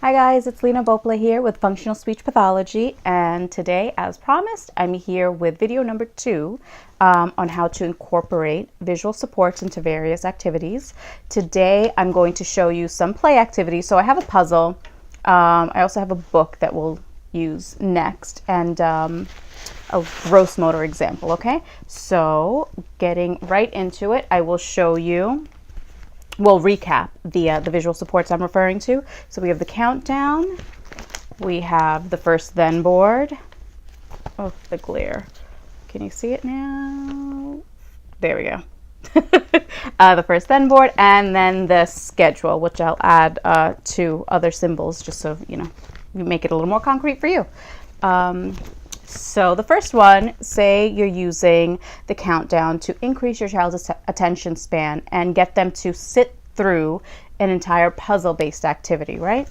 Hi guys, it's Lena Bopla here with Functional Speech Pathology, and today, as promised, I'm here with video number 2 on how to incorporate visual supports into various activities. Today, I'm going to show you some play activities. So I have a puzzle. I also have a book that we'll use next, and a gross motor example, okay? So getting right into it, I will show you. We'll recap the visual supports I'm referring to. So we have the countdown, we have the first then board. Oh, the glare. Can you see it now? There we go. The first then board, and then the schedule, which I'll add 2 other symbols just so, you make it a little more concrete for you. So the first one, say you're using the countdown to increase your child's attention span and get them to sit through an entire puzzle-based activity, right?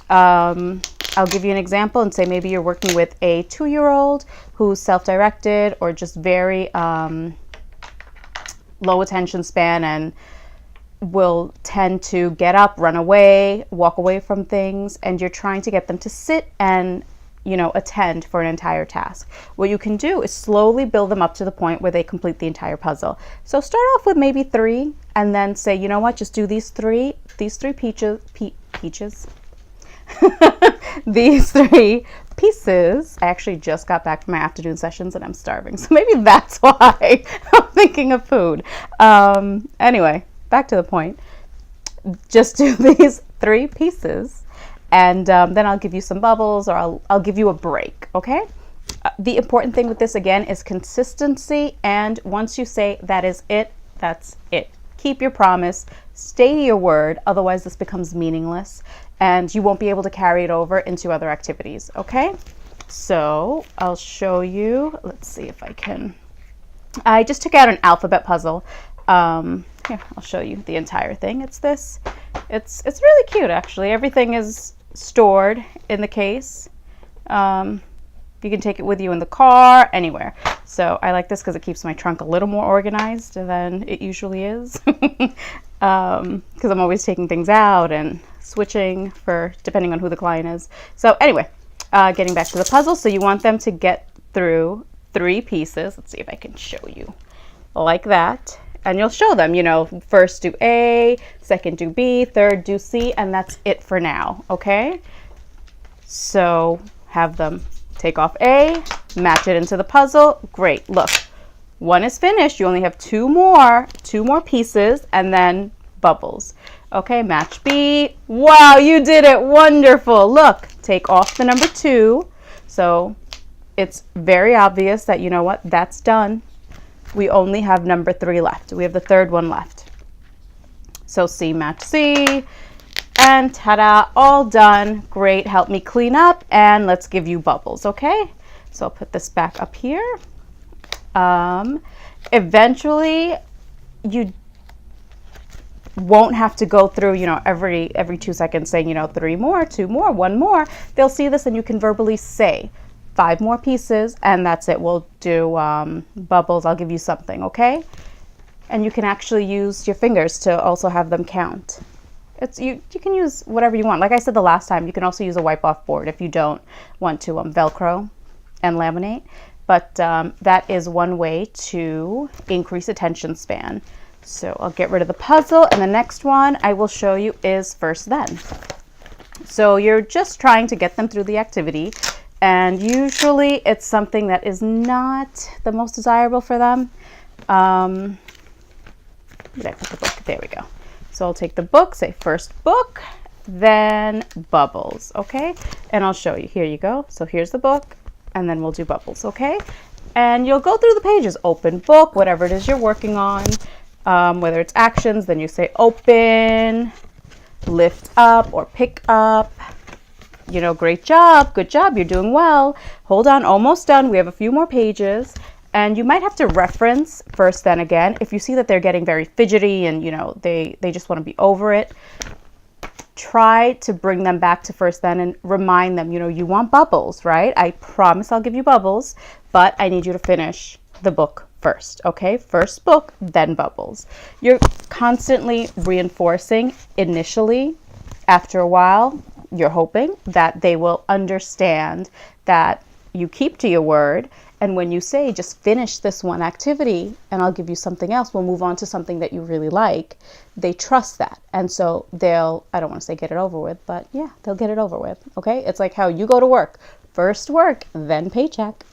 I'll give you an example and say maybe you're working with a 2-year-old who's self-directed or just very low attention span and will tend to get up, run away, walk away from things, and you're trying to get them to sit and attend for an entire task. What you can do is slowly build them up to the point where they complete the entire puzzle. So start off with maybe 3 and then say, you know what, just do these three peaches, these 3 pieces. I actually just got back from my afternoon sessions and I'm starving. So maybe that's why I'm thinking of food. Anyway, back to the point. Just do these 3 pieces. And then I'll give you some bubbles, or I'll give you a break, okay? The important thing with this, again, is consistency. And once you say that is it, that's it. Keep your promise. Stay to your word. Otherwise, this becomes meaningless. And you won't be able to carry it over into other activities, okay? So I'll show you. Let's see if I can. I just took out an alphabet puzzle. Here, I'll show you the entire thing. It's this. It's really cute, actually. Everything is stored in the case. You can take it with you in the car, anywhere. So I like this because it keeps my trunk a little more organized than it usually is. Because I'm always taking things out and switching for depending on who the client is. So anyway, getting back to the puzzle. So you want them to get through 3 pieces. Let's see if I can show you like that. And you'll show them, first do A, second do B, third do C, and that's it for now, okay? So have them take off A, match it into the puzzle. Great, look, 1 is finished. You only have 2 more pieces, and then bubbles. Okay, match B. Wow, you did it, wonderful. Look, take off the number 2. So it's very obvious that, that's done. We only have number 3 left. We have the 3rd one left. So C match C, and ta-da, all done. Great, help me clean up, and let's give you bubbles, okay? So I'll put this back up here. Eventually, you won't have to go through, every 2 seconds saying, 3 more, 2 more, 1 more. They'll see this and you can verbally say, 5 more pieces, and that's it. We'll do bubbles. I'll give you something, okay? And you can actually use your fingers to also have them count. You can use whatever you want. Like I said the last time, you can also use a wipe-off board if you don't want to Velcro and laminate. But that is one way to increase attention span. So I'll get rid of the puzzle, and the next one I will show you is first then. So you're just trying to get them through the activity. And usually it's something that is not the most desirable for them. Where did I put the book? There we go. So I'll take the book, say first book, then bubbles, okay? And I'll show you. Here you go. So here's the book, and then we'll do bubbles, okay? And you'll go through the pages, open book, whatever it is you're working on. Whether it's actions, then you say open, lift up, or pick up. Great job, good job, you're doing well. Hold on, almost done. We have a few more pages. And you might have to reference first then again. If you see that they're getting very fidgety and, they just want to be over it, try to bring them back to first then and remind them, you want bubbles, right? I promise I'll give you bubbles, but I need you to finish the book first, okay? First book, then bubbles. You're constantly reinforcing initially. After a while, you're hoping that they will understand that you keep to your word. And when you say, just finish this one activity and I'll give you something else, we'll move on to something that you really like, they trust that. And so they'll, I don't want to say get it over with, but yeah, they'll get it over with. Okay. It's like how you go to work, first work, then paycheck,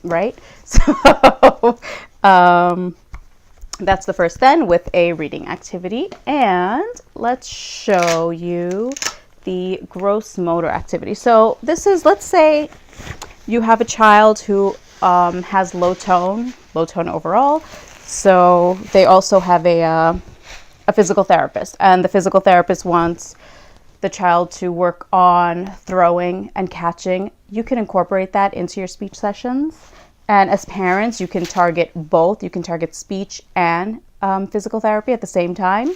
right? So that's the first then with a reading activity. And let's show you the gross motor activity. So this is, let's say you have a child who has low tone overall. So they also have a physical therapist, and the physical therapist wants the child to work on throwing and catching. You can incorporate that into your speech sessions. And as parents, you can target both. You can target speech and physical therapy at the same time.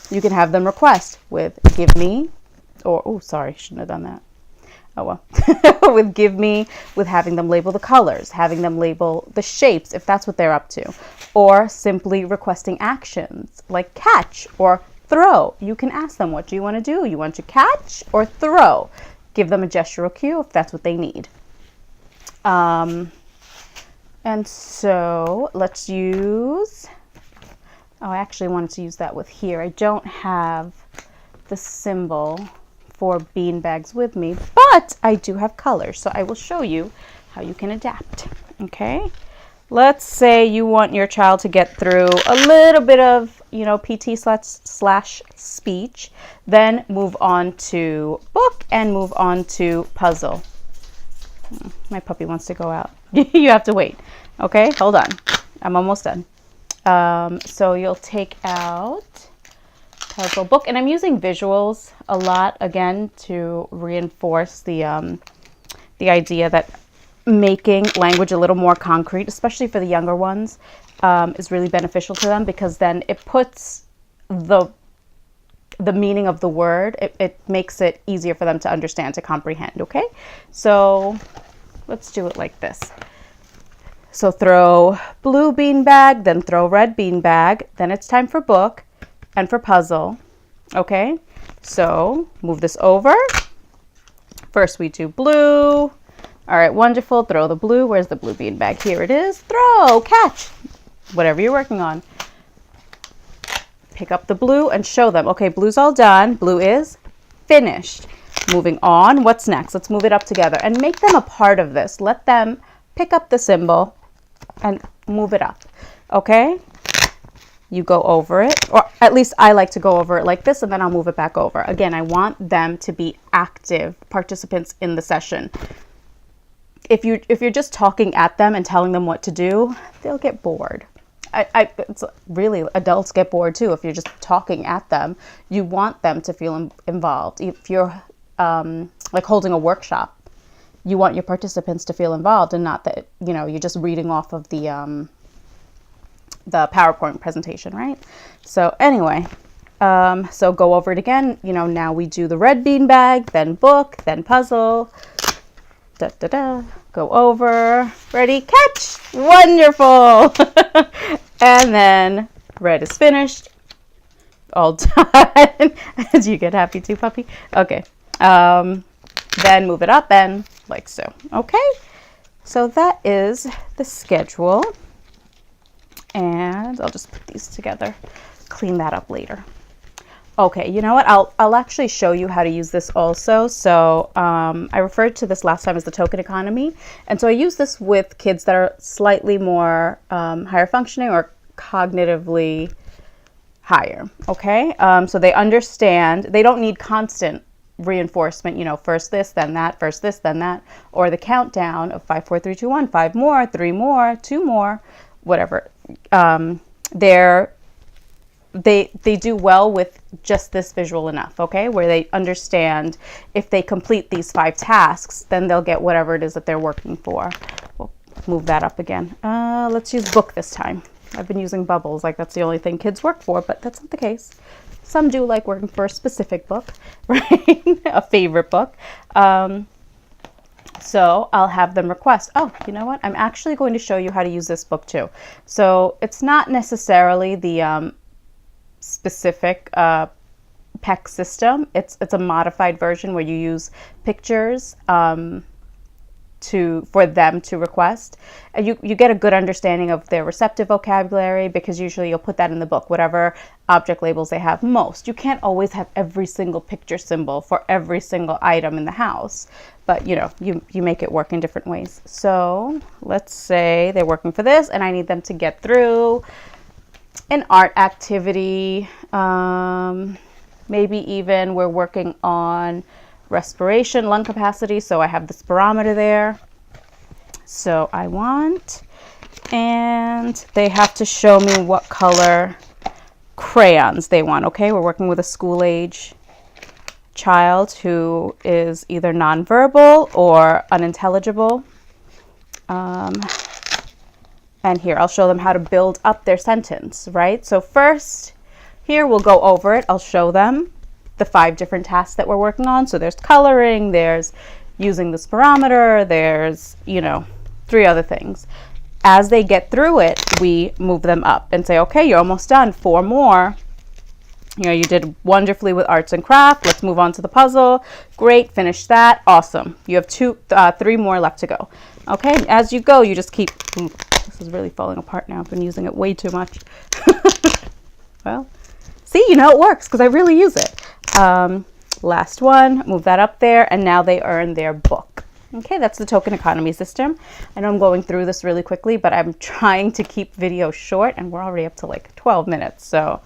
You can have them request with give me, or, oh, sorry, shouldn't have done that. Oh, well, with give me, with having them label the colors, having them label the shapes, if that's what they're up to, or simply requesting actions like catch or throw. You can ask them, what do you want to do? You want to catch or throw? Give them a gestural cue if that's what they need. And so let's use, oh, I actually wanted to use that with here. I don't have the symbol for bean bags with me, but I do have colors, so I will show you how you can adapt. Okay, let's say you want your child to get through a little bit of, PT slash speech, then move on to book and move on to puzzle. My puppy wants to go out. You have to wait. Okay, hold on. I'm almost done. So you'll take out puzzle, book, and I'm using visuals a lot again to reinforce the idea that making language a little more concrete, especially for the younger ones, is really beneficial to them, because then it puts the meaning of the word, it makes it easier for them to understand, to comprehend. Okay, so let's do it like this. So throw blue bean bag, then throw red bean bag, then it's time for book and for puzzle. Okay, so move this over. First we do blue. All right, wonderful. Throw the blue. Where's the blue bean bag? Here it is. Throw, catch, whatever you're working on. Pick up the blue and show them, okay, blue's all done. Blue is finished. Moving on, what's next? Let's move it up together and make them a part of this. Let them pick up the symbol and move it up, okay? You go over it, or at least I like to go over it like this, and then I'll move it back over. Again, I want them to be active participants in the session. If you're just talking at them and telling them what to do, they'll get bored. It's really, adults get bored too if you're just talking at them. You want them to feel involved. If you're like holding a workshop, you want your participants to feel involved, and not that you're just reading off of the PowerPoint presentation, right? So anyway, so go over it again. Now we do the red bean bag, then book, then puzzle. Da, da, da. Go over, ready, catch, wonderful. And then red is finished, all done. Do you get happy too, puppy? Okay, then move it up and like so. Okay, so that is the schedule, and I'll just put these together, clean that up later. Okay, you know what? I'll actually show you how to use this also. So I referred to this last time as the token economy. And so I use this with kids that are slightly more higher functioning or cognitively higher, okay? So they understand, they don't need constant reinforcement, first this, then that, first this, then that, or the countdown of 5, 4, 3, 2, 1, 5 more, 3 more, 2 more, whatever. They do well with just this visual enough, okay? Where they understand if they complete these 5 tasks, then they'll get whatever it is that they're working for. We'll move that up again. Let's use book this time. I've been using bubbles like that's the only thing kids work for, but that's not the case. Some do like working for a specific book, right? A favorite book. So I'll have them request, oh, you know what? I'm actually going to show you how to use this book too. So it's not necessarily the specific PEC system. It's a modified version where you use pictures for them to request. And you get a good understanding of their receptive vocabulary, because usually you'll put that in the book, whatever object labels they have most. You can't always have every single picture symbol for every single item in the house, but you make it work in different ways. So let's say they're working for this and I need them to get through an art activity. Maybe even we're working on respiration, lung capacity. So I have the spirometer there. So I want, and they have to show me what color crayons they want. Okay, we're working with a school age child who is either nonverbal or unintelligible. And here I'll show them how to build up their sentence, right? So first, here we'll go over it. I'll show them the 5 different tasks that we're working on. So there's coloring, there's using the spirometer, there's 3 other things. As they get through it, we move them up and say, okay, you're almost done, 4 more. You did wonderfully with arts and craft. Let's move on to the puzzle. Great, finish that. Awesome. You have 3 more left to go. Okay, as you go, you just keep, this is really falling apart now. I've been using it way too much. Well, see, it works because I really use it. Last one, move that up there, and now they earn their book. Okay, that's the token economy system. I know I'm going through this really quickly, but I'm trying to keep videos short, and we're already up to like 12 minutes. So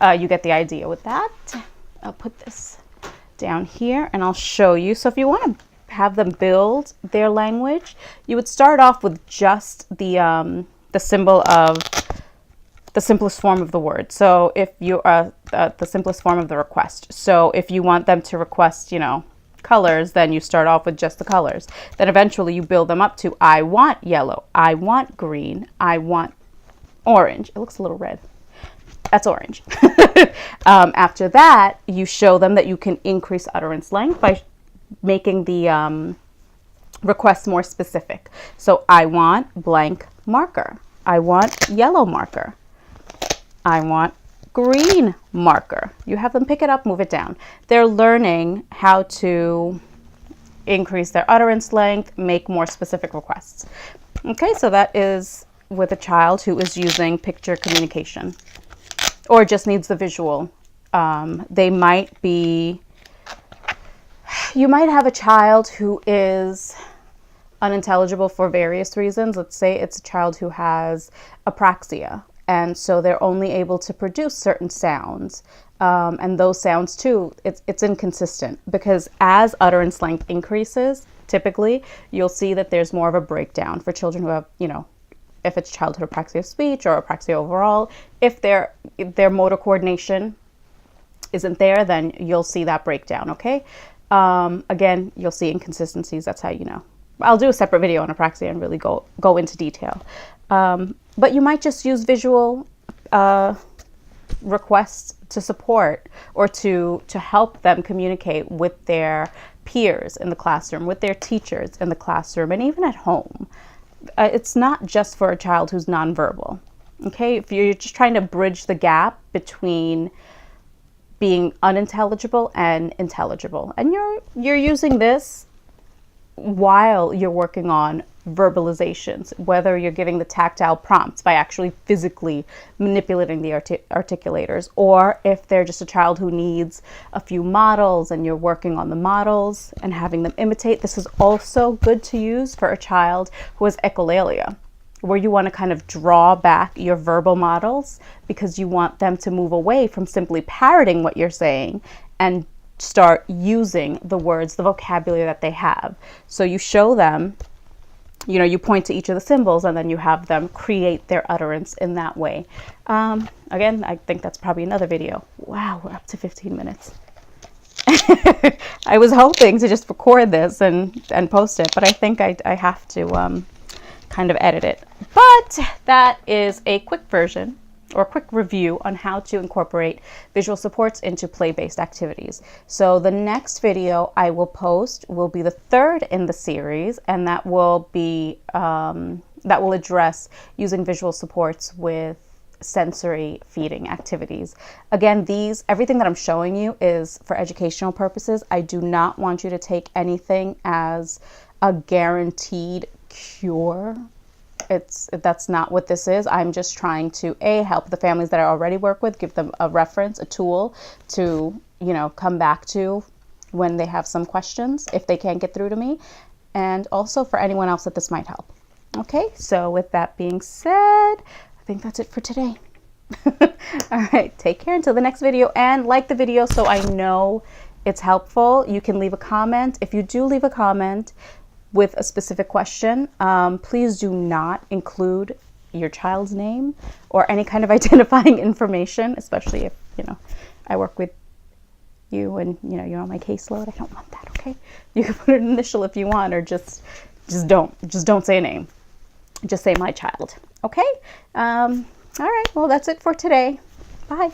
you get the idea with that. I'll put this down here and I'll show you. So if you want to have them build their language, you would start off with just the symbol of the simplest form of the word. So if you are the simplest form of the request. So if you want them to request, colors, then you start off with just the colors. Then eventually you build them up to, I want yellow, I want green, I want orange. It looks a little red. That's orange. After that, you show them that you can increase utterance length by making the request more specific. So I want blank marker. I want yellow marker. I want green marker. You have them pick it up, move it down. They're learning how to increase their utterance length, make more specific requests. Okay, so that is with a child who is using picture communication or just needs the visual. You might have a child who is unintelligible for various reasons. Let's say it's a child who has apraxia, and so they're only able to produce certain sounds. And those sounds too, it's inconsistent, because as utterance length increases, typically you'll see that there's more of a breakdown for children who have, if it's childhood apraxia of speech or apraxia overall. If their motor coordination isn't there, then you'll see that breakdown, okay? Again, you'll see inconsistencies. That's how you know. I'll do a separate video on apraxia and really go into detail. But you might just use visual requests to support or to help them communicate with their peers in the classroom, with their teachers in the classroom, and even at home. It's not just for a child who's nonverbal. Okay, if you're just trying to bridge the gap between being unintelligible and intelligible, and you're using this while you're working on verbalizations, whether you're giving the tactile prompts by actually physically manipulating the articulators, or if they're just a child who needs a few models and you're working on the models and having them imitate. This is also good to use for a child who has echolalia, where you want to kind of draw back your verbal models because you want them to move away from simply parroting what you're saying and start using the words, the vocabulary that they have. So you show them, you point to each of the symbols and then you have them create their utterance in that way. Again, I think that's probably another video. Wow, we're up to 15 minutes. I was hoping to just record this and post it, but I think I have to kind of edit it. But that is a quick version or quick review on how to incorporate visual supports into play-based activities. So the next video I will post will be the 3rd in the series, and that will be that will address using visual supports with sensory feeding activities. Again, everything that I'm showing you is for educational purposes. I do not want you to take anything as a guaranteed cure. That's not what this is. I'm just trying to help the families that I already work with, give them a reference, a tool to, come back to when they have some questions, if they can't get through to me, and also for anyone else that this might help. Okay, so with that being said, I think that's it for today. All right, take care until the next video, and like the video so I know it's helpful. You can leave a comment. If you do leave a comment with a specific question, please do not include your child's name or any kind of identifying information, especially if, I work with you and, you're on my caseload. I don't want that, okay? You can put an initial if you want, or just don't say a name. Just say my child, okay? All right, well, that's it for today. Bye.